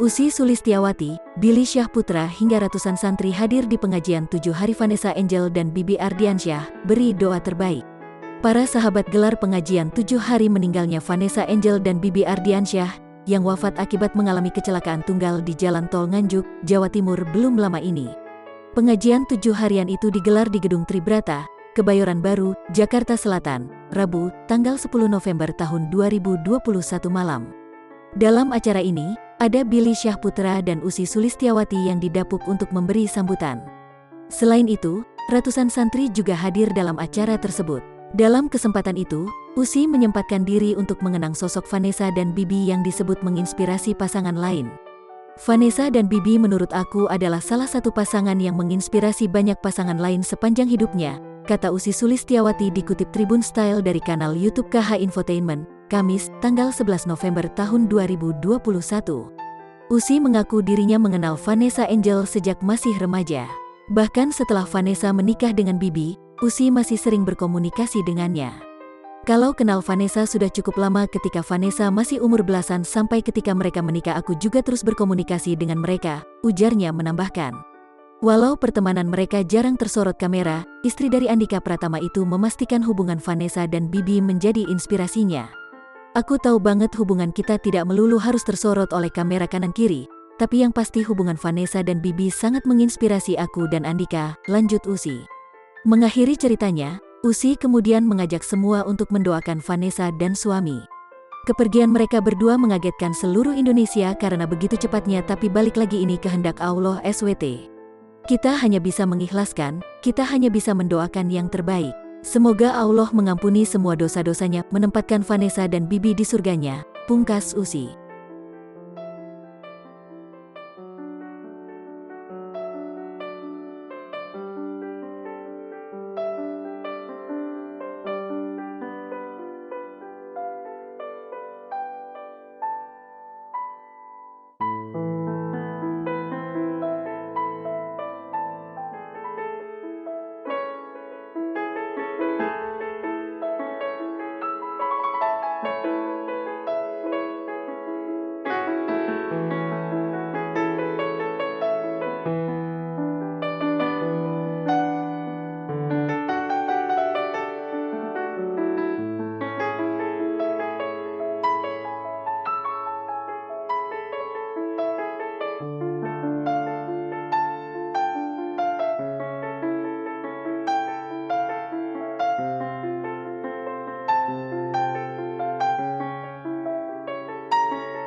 Usi Sulistiawati, Billy Syahputra hingga ratusan santri hadir di pengajian 7 hari Vanessa Angel dan Bibi Ardiansyah, beri doa terbaik. Para sahabat gelar pengajian 7 hari meninggalnya Vanessa Angel dan Bibi Ardiansyah, yang wafat akibat mengalami kecelakaan tunggal di Jalan Tol Nganjuk, Jawa Timur belum lama ini. Pengajian 7 harian itu digelar di Gedung Tribrata, Kebayoran Baru, Jakarta Selatan, Rabu, tanggal 10 November tahun 2021 malam. Dalam acara ini, ada Billy Syahputra dan Usi Sulistiawati yang didapuk untuk memberi sambutan. Selain itu, ratusan santri juga hadir dalam acara tersebut. Dalam kesempatan itu, Usi menyempatkan diri untuk mengenang sosok Vanessa dan Bibi yang disebut menginspirasi pasangan lain. Vanessa dan Bibi menurut aku adalah salah satu pasangan yang menginspirasi banyak pasangan lain sepanjang hidupnya, kata Usi Sulistiawati dikutip Tribun Style dari kanal YouTube KH Infotainment, Kamis, tanggal 11 November tahun 2021. Usi mengaku dirinya mengenal Vanessa Angel sejak masih remaja. Bahkan setelah Vanessa menikah dengan Bibi, Usi masih sering berkomunikasi dengannya. Kalau kenal Vanessa sudah cukup lama ketika Vanessa masih umur belasan sampai ketika mereka menikah aku juga terus berkomunikasi dengan mereka, ujarnya menambahkan. Walau pertemanan mereka jarang tersorot kamera, istri dari Andika Pratama itu memastikan hubungan Vanessa dan Bibi menjadi inspirasinya. Aku tahu banget hubungan kita tidak melulu harus tersorot oleh kamera kanan-kiri, tapi yang pasti hubungan Vanessa dan Bibi sangat menginspirasi aku dan Andika, lanjut Usi. Mengakhiri ceritanya, Usi kemudian mengajak semua untuk mendoakan Vanessa dan suami. Kepergian mereka berdua mengagetkan seluruh Indonesia karena begitu cepatnya tapi balik lagi ini kehendak Allah SWT. Kita hanya bisa mengikhlaskan, kita hanya bisa mendoakan yang terbaik. Semoga Allah mengampuni semua dosa-dosanya, menempatkan Vanessa dan Bibi di surganya, pungkas Usi.